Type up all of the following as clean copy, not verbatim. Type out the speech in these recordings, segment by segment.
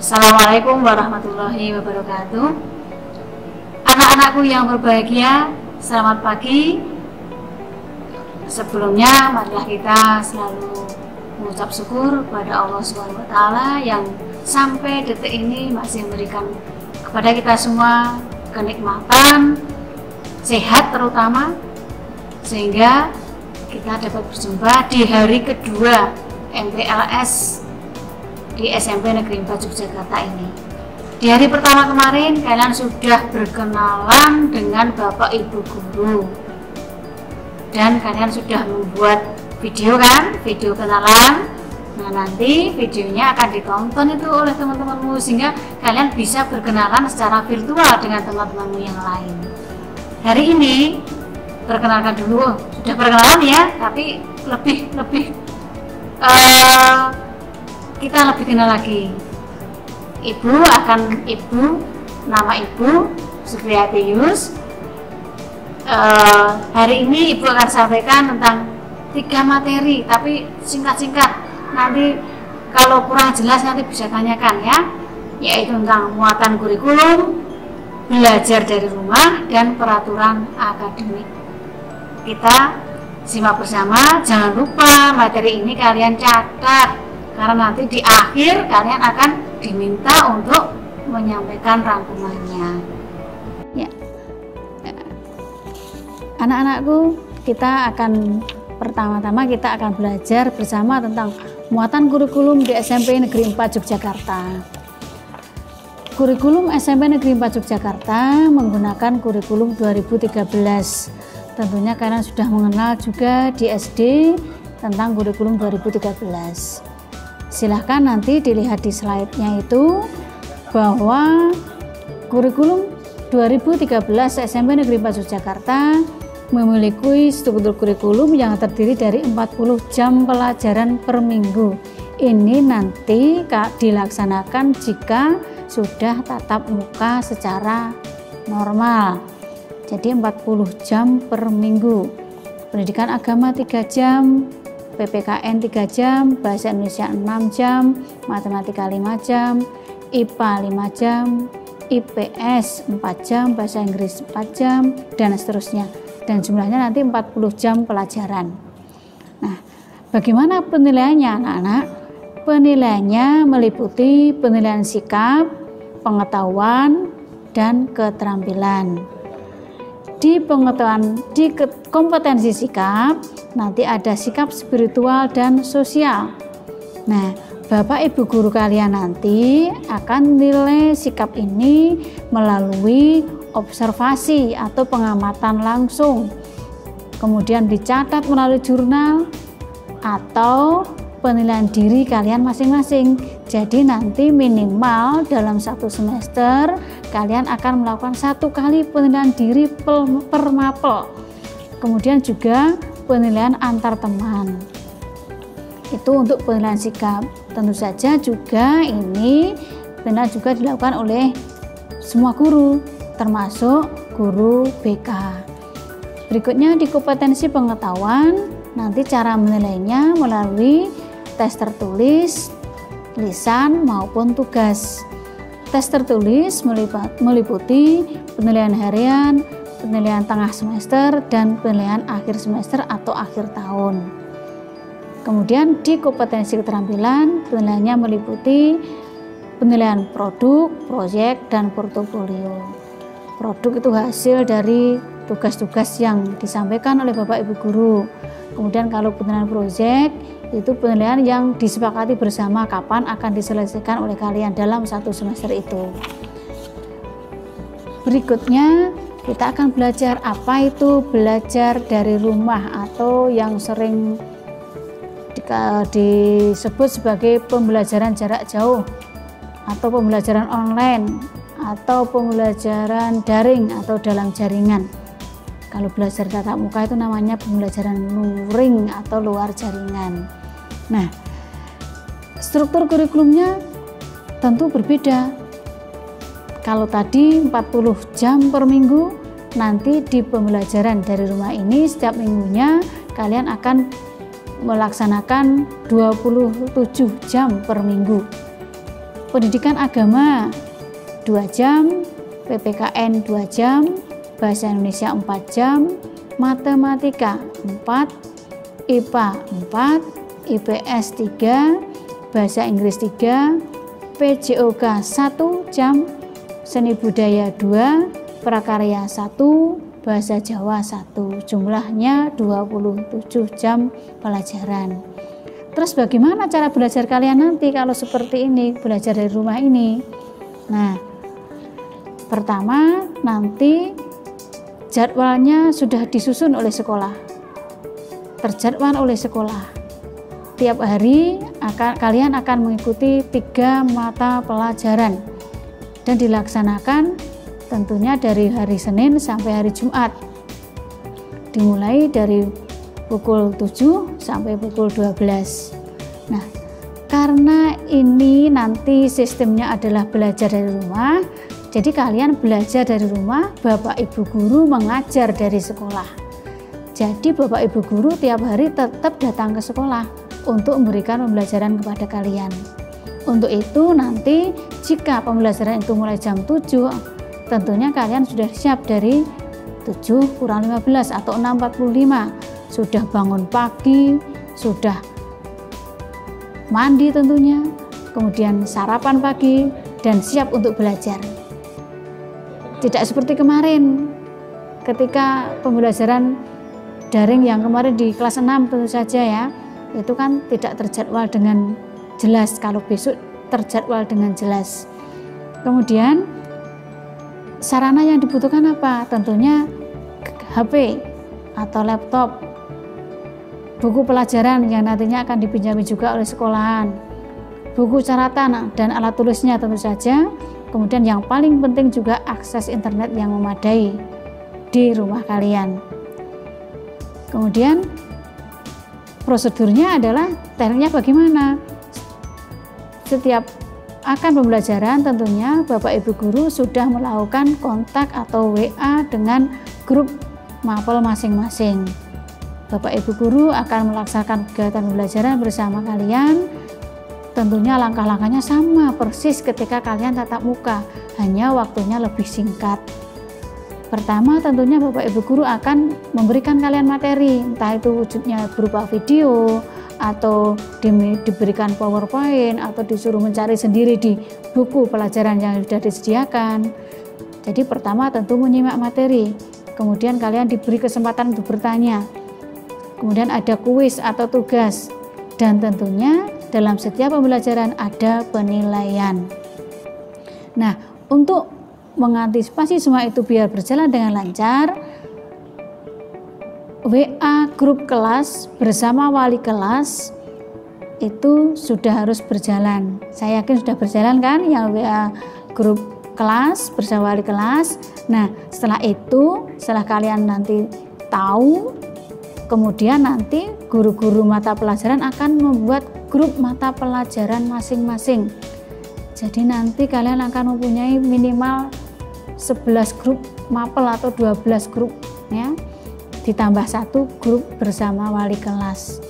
Assalamualaikum warahmatullahi wabarakatuh. Anak-anakku yang berbahagia, selamat pagi. Sebelumnya, marilah kita selalu mengucap syukur kepada Allah SWT yang sampai detik ini masih memberikan kepada kita semua kenikmatan, sehat terutama, sehingga kita dapat berjumpa di hari kedua MPLS di SMP Negeri 4 Yogyakarta ini. Di hari pertama kemarin kalian sudah berkenalan dengan Bapak Ibu Guru dan kalian sudah membuat video kan, video kenalan. Nah, nanti videonya akan ditonton itu oleh teman-temanmu sehingga kalian bisa berkenalan secara virtual dengan teman-temanmu yang lain. Hari ini perkenalkan dulu, sudah perkenalan ya, tapi kita lebih kenal lagi. Nama Ibu Supriyatius. Hari ini Ibu akan sampaikan tentang 3 materi, tapi singkat-singkat. Nanti kalau kurang jelas nanti bisa tanyakan ya, yaitu tentang muatan kurikulum, belajar dari rumah, dan peraturan akademik. Kita simak bersama. Jangan lupa materi ini kalian catat, karena nanti di akhir kalian akan diminta untuk menyampaikan rangkumannya. Ya, anak-anakku, pertama-tama kita akan belajar bersama tentang muatan kurikulum di SMP Negeri 4 Yogyakarta. Kurikulum SMP Negeri 4 Yogyakarta menggunakan kurikulum 2013. Tentunya kalian sudah mengenal juga di SD tentang kurikulum 2013. Silahkan nanti dilihat di slide-nya itu bahwa kurikulum 2013 SMP Negeri 4 Yogyakarta memiliki struktur kurikulum yang terdiri dari 40 jam pelajaran per minggu. Ini nanti dilaksanakan jika sudah tatap muka secara normal. Jadi 40 jam per minggu. Pendidikan agama 3 jam, PPKN 3 jam, Bahasa Indonesia 6 jam, Matematika 5 jam, IPA 5 jam, IPS 4 jam, Bahasa Inggris 4 jam, dan seterusnya. Dan jumlahnya nanti 40 jam pelajaran. Nah, bagaimana penilaiannya anak-anak? Penilaiannya meliputi penilaian sikap, pengetahuan, dan keterampilan. Di kompetensi sikap nanti ada sikap spiritual dan sosial. Nah, Bapak Ibu guru kalian nanti akan nilai sikap ini melalui observasi atau pengamatan langsung, kemudian dicatat melalui jurnal atau penilaian diri kalian masing-masing. Jadi nanti minimal dalam 1 semester kalian akan melakukan 1 kali penilaian diri per mapel. Kemudian juga penilaian antar teman. Itu untuk penilaian sikap. Tentu saja juga ini penilaian juga dilakukan oleh semua guru, termasuk guru BK. Berikutnya di kompetensi pengetahuan, nanti cara menilainya melalui tes tertulis, lisan maupun tugas. Tes tertulis meliputi penilaian harian, penilaian tengah semester, dan penilaian akhir semester atau akhir tahun. Kemudian di kompetensi keterampilan, penilaiannya meliputi penilaian produk, proyek, dan portofolio. Produk itu hasil dari tugas-tugas yang disampaikan oleh Bapak Ibu guru. Kemudian kalau penilaian proyek itu penilaian yang disepakati bersama kapan akan diselesaikan oleh kalian dalam 1 semester itu. Berikutnya kita akan belajar apa itu belajar dari rumah atau yang sering disebut sebagai pembelajaran jarak jauh atau pembelajaran online atau pembelajaran daring atau dalam jaringan. Kalau belajar tatap muka itu namanya pembelajaran luring atau luar jaringan. Nah, struktur kurikulumnya tentu berbeda. Kalau tadi 40 jam per minggu, nanti di pembelajaran dari rumah ini setiap minggunya kalian akan melaksanakan 27 jam per minggu. pendidikan agama 2 jam, PPKN 2 jam, bahasa Indonesia 4 jam, matematika 4, IPA 4, IPS 3, bahasa Inggris 3, PJOK 1 jam, seni budaya 2, prakarya 1, bahasa Jawa 1. Jumlahnya 27 jam pelajaran. Terus bagaimana cara belajar kalian nanti kalau seperti ini, belajar dari rumah ini? Nah, pertama nanti jadwalnya sudah disusun oleh sekolah, terjadwal oleh sekolah. Tiap hari kalian akan mengikuti 3 mata pelajaran dan dilaksanakan tentunya dari hari Senin sampai hari Jumat, dimulai dari pukul 7 sampai pukul 12. Nah, karena ini nanti sistemnya adalah belajar dari rumah, jadi kalian belajar dari rumah, Bapak Ibu guru mengajar dari sekolah. Jadi Bapak Ibu guru tiap hari tetap datang ke sekolah untuk memberikan pembelajaran kepada kalian. Untuk itu nanti jika pembelajaran itu mulai jam 7, tentunya kalian sudah siap dari 7 kurang 15 atau 6.45, sudah bangun pagi, sudah mandi tentunya, kemudian sarapan pagi dan siap untuk belajar. Tidak seperti kemarin ketika pembelajaran daring yang kemarin di kelas 6 tentu saja ya, itu kan tidak terjadwal dengan jelas. Kalau besok terjadwal dengan jelas. Kemudian sarana yang dibutuhkan apa? Tentunya HP atau laptop, buku pelajaran yang nantinya akan dipinjami juga oleh sekolahan, buku catatan dan alat tulisnya tentu saja. Kemudian yang paling penting juga akses internet yang memadai di rumah kalian. Kemudian prosedurnya adalah tekniknya bagaimana? Setiap akan pembelajaran tentunya Bapak Ibu guru sudah melakukan kontak atau WA dengan grup mapel masing-masing. Bapak Ibu guru akan melaksanakan kegiatan pembelajaran bersama kalian. Tentunya langkah-langkahnya sama persis ketika kalian tatap muka, hanya waktunya lebih singkat. Pertama tentunya Bapak Ibu guru akan memberikan kalian materi, entah itu wujudnya berupa video atau diberikan PowerPoint atau disuruh mencari sendiri di buku pelajaran yang sudah disediakan. Jadi pertama tentu menyimak materi, kemudian kalian diberi kesempatan untuk bertanya, kemudian ada kuis atau tugas, dan tentunya dalam setiap pembelajaran ada penilaian. Nah, untuk mengantisipasi semua itu biar berjalan dengan lancar, WA grup kelas bersama wali kelas itu sudah harus berjalan. Saya yakin sudah berjalan kan yang WA grup kelas bersama wali kelas. Nah, setelah itu, setelah kalian nanti tahu, kemudian nanti guru-guru mata pelajaran akan membuat grup mata pelajaran masing-masing. Jadi nanti kalian akan mempunyai minimal 11 grup mapel atau 12 grup ya, ditambah 1 grup bersama wali kelas.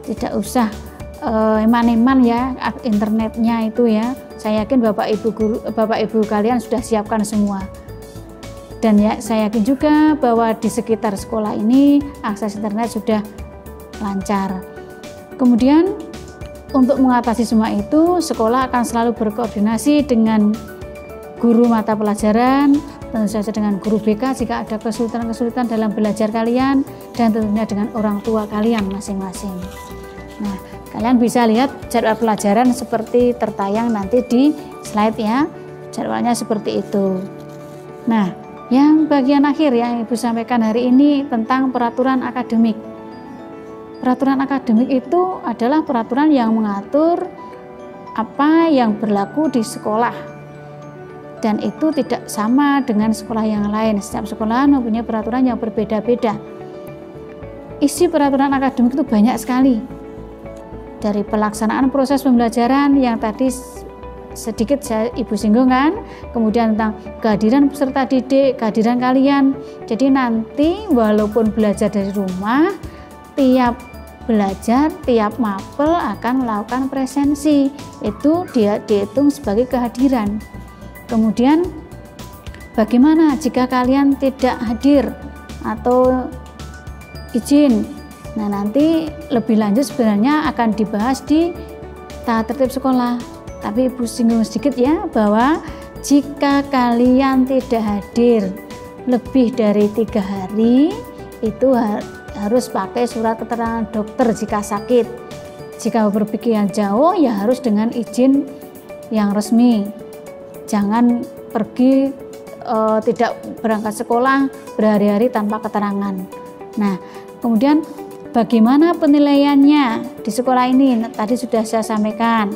Tidak usah eman-eman ya internetnya itu ya. Saya yakin Bapak Ibu kalian sudah siapkan semua. Dan ya saya yakin juga bahwa di sekitar sekolah ini akses internet sudah lancar. Kemudian untuk mengatasi semua itu, sekolah akan selalu berkoordinasi dengan guru mata pelajaran, tentu saja dengan guru BK jika ada kesulitan-kesulitan dalam belajar kalian, dan tentunya dengan orang tua kalian masing-masing. Nah, kalian bisa lihat jadwal pelajaran seperti tertayang nanti di slide ya, jadwalnya seperti itu. Nah, yang bagian akhir yang Ibu sampaikan hari ini tentang peraturan akademik. Peraturan akademik itu adalah peraturan yang mengatur apa yang berlaku di sekolah. Dan itu tidak sama dengan sekolah yang lain. Setiap sekolah mempunyai peraturan yang berbeda-beda. Isi peraturan akademik itu banyak sekali. Dari pelaksanaan proses pembelajaran yang tadi sedikit Ibu singgung kan, kemudian tentang kehadiran peserta didik, kehadiran kalian. Jadi nanti walaupun belajar dari rumah, tiap belajar tiap mapel akan melakukan presensi, itu dia dihitung sebagai kehadiran. Kemudian bagaimana jika kalian tidak hadir atau izin? Nah, nanti lebih lanjut sebenarnya akan dibahas di tata tertib sekolah, tapi Ibu singgung sedikit ya, bahwa jika kalian tidak hadir lebih dari 3 hari, itu harus pakai surat keterangan dokter jika sakit. Jika berpergian jauh ya harus dengan izin yang resmi. Jangan pergi tidak berangkat sekolah berhari-hari tanpa keterangan. Nah, kemudian bagaimana penilaiannya di sekolah ini? Tadi sudah saya sampaikan.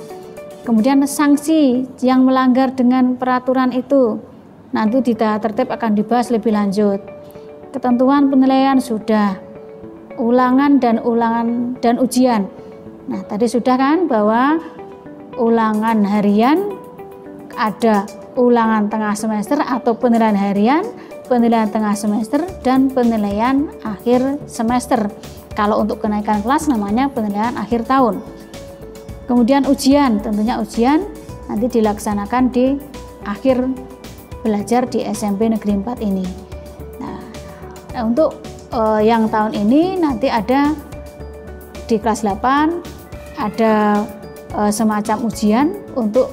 Kemudian sanksi yang melanggar dengan peraturan itu nanti di tata tertib akan dibahas lebih lanjut. Ketentuan penilaian sudah, ulangan dan ujian. Nah, tadi sudah kan bahwa ulangan harian ada ulangan tengah semester atau penilaian harian, penilaian tengah semester, dan penilaian akhir semester. Kalau untuk kenaikan kelas namanya penilaian akhir tahun. Kemudian ujian, tentunya ujian nanti dilaksanakan di akhir belajar di SMP Negeri 4 ini. Nah, untuk yang tahun ini nanti ada di kelas 8 ada semacam ujian untuk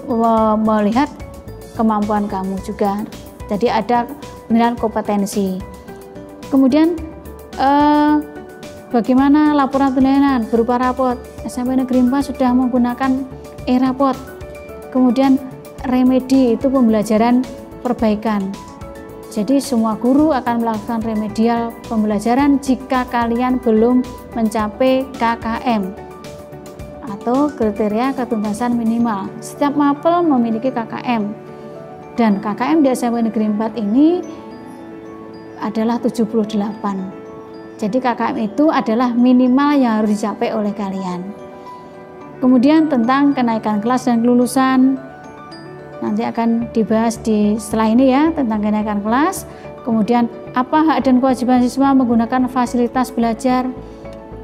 melihat kemampuan kamu juga. Jadi ada penilaian kompetensi. Kemudian bagaimana laporan penilaian berupa rapot? SMP Negeri 4 sudah menggunakan e-rapot. Kemudian remedi itu pembelajaran perbaikan. Jadi semua guru akan melakukan remedial pembelajaran jika kalian belum mencapai KKM atau kriteria ketuntasan minimal. Setiap mapel memiliki KKM dan KKM di SMP Negeri 4 ini adalah 78. Jadi KKM itu adalah minimal yang harus dicapai oleh kalian. Kemudian tentang kenaikan kelas dan kelulusan nanti akan dibahas di setelah ini ya, tentang kenaikan kelas. Kemudian apa hak dan kewajiban siswa menggunakan fasilitas belajar.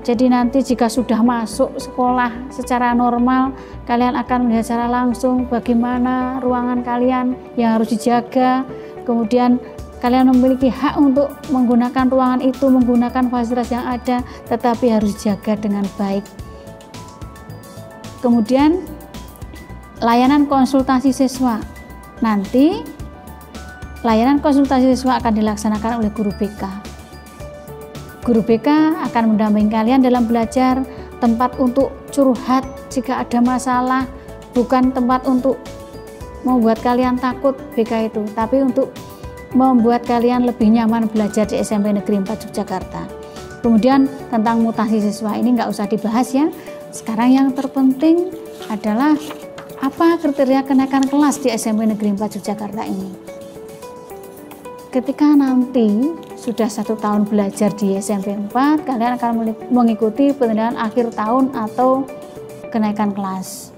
Jadi nanti jika sudah masuk sekolah secara normal, kalian akan melihat secara langsung bagaimana ruangan kalian yang harus dijaga. Kemudian kalian memiliki hak untuk menggunakan ruangan itu, menggunakan fasilitas yang ada, tetapi harus dijaga dengan baik. Kemudian layanan konsultasi siswa. Nanti layanan konsultasi siswa akan dilaksanakan oleh guru BK. Guru BK akan mendampingi kalian dalam belajar, tempat untuk curhat jika ada masalah, bukan tempat untuk membuat kalian takut BK itu, tapi untuk membuat kalian lebih nyaman belajar di SMP Negeri 4 Yogyakarta. Kemudian tentang mutasi siswa ini nggak usah dibahas ya. Sekarang yang terpenting adalah apa kriteria kenaikan kelas di SMP Negeri 4 Yogyakarta ini. Ketika nanti sudah 1 tahun belajar di SMP 4, kalian akan mengikuti penilaian akhir tahun atau kenaikan kelas.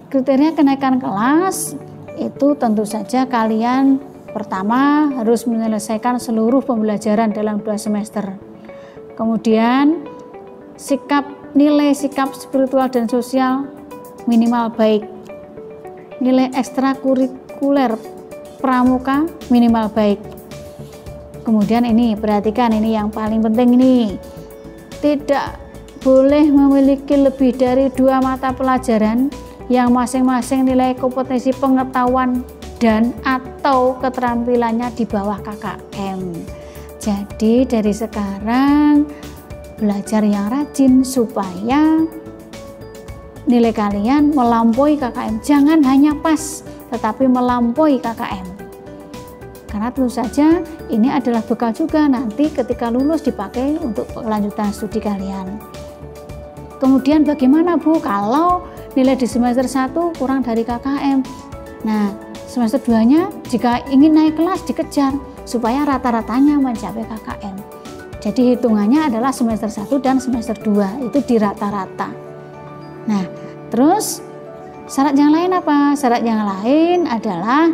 Kriteria kenaikan kelas itu tentu saja kalian pertama harus menyelesaikan seluruh pembelajaran dalam 2 semester. Kemudian nilai sikap spiritual dan sosial minimal baik. Nilai ekstrakurikuler pramuka minimal baik. Kemudian ini perhatikan, ini yang paling penting ini. Tidak boleh memiliki lebih dari 2 mata pelajaran yang masing-masing nilai kompetensi pengetahuan dan atau keterampilannya di bawah KKM. Jadi dari sekarang belajar yang rajin supaya nilai kalian melampaui KKM. Jangan hanya pas, tetapi melampaui KKM. Karena tentu saja ini adalah bekal juga nanti ketika lulus dipakai untuk kelanjutan studi kalian. Kemudian bagaimana Bu kalau nilai di semester 1 kurang dari KKM? Nah, semester 2-nya jika ingin naik kelas dikejar supaya rata-ratanya mencapai KKM. Jadi hitungannya adalah semester 1 dan semester 2 itu di rata-rata. Nah, terus syarat yang lain apa? Syarat yang lain adalah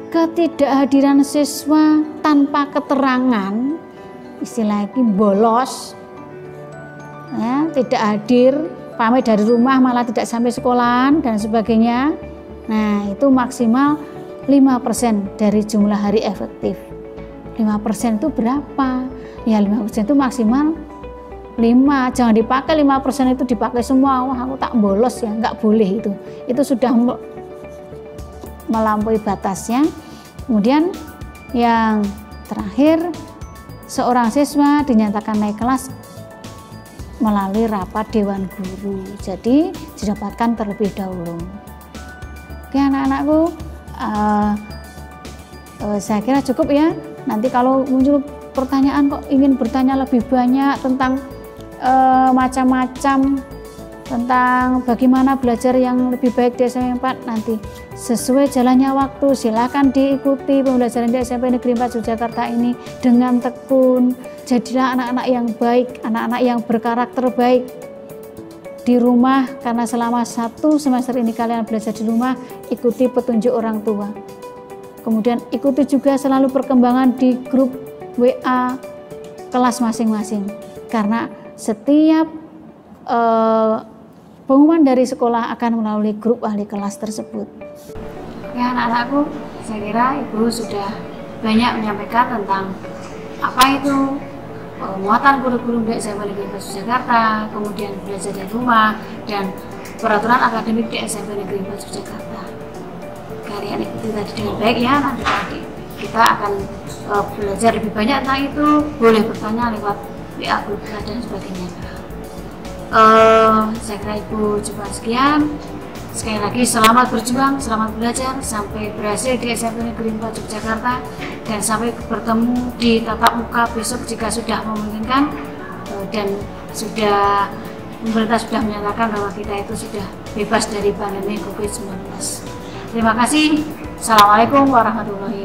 ketidakhadiran siswa tanpa keterangan, istilahnya bolos, ya, tidak hadir, pamit dari rumah malah tidak sampai sekolahan dan sebagainya. Nah, itu maksimal 5% dari jumlah hari efektif. 5% itu berapa? Ya 5% itu maksimal 5, jangan dipakai 5% itu dipakai semua. Wah, aku tak bolos ya, nggak boleh itu. Itu sudah melampaui batasnya. Kemudian yang terakhir, seorang siswa dinyatakan naik kelas melalui rapat dewan guru. Jadi didapatkan terlebih dahulu. Oke anak-anakku, saya kira cukup ya. Nanti kalau muncul pertanyaan kok ingin bertanya lebih banyak tentang macam-macam tentang bagaimana belajar yang lebih baik di SMP 4, nanti sesuai jalannya waktu silakan diikuti pembelajaran di SMP Negeri 4 Yogyakarta ini dengan tekun. Jadilah anak-anak yang baik, anak-anak yang berkarakter baik di rumah, karena selama 1 semester ini kalian belajar di rumah. Ikuti petunjuk orang tua, kemudian ikuti juga selalu perkembangan di grup WA kelas masing-masing, karena setiap pengumuman dari sekolah akan melalui grup wali kelas tersebut. Ya anak-anakku, saya kira Ibu sudah banyak menyampaikan tentang apa itu muatan kurikulum di SMP Negeri 4 Yogyakarta, kemudian belajar di rumah, dan peraturan akademik di SMP Negeri 4 Yogyakarta. Kalian ikuti tadi dengan baik ya, nanti kita akan belajar lebih banyak tentang itu. Boleh bertanya lewat WA grup dan sebagainya. Saya kira Ibu coba sekian. Sekali lagi selamat berjuang, selamat belajar sampai berhasil di SMP Negeri 4 Yogyakarta, dan sampai bertemu di tatap muka besok jika sudah memungkinkan, dan pemerintah sudah menyatakan bahwa kita itu sudah bebas dari pandemi COVID-19. Terima kasih. Assalamualaikum warahmatullahi wabarakatuh.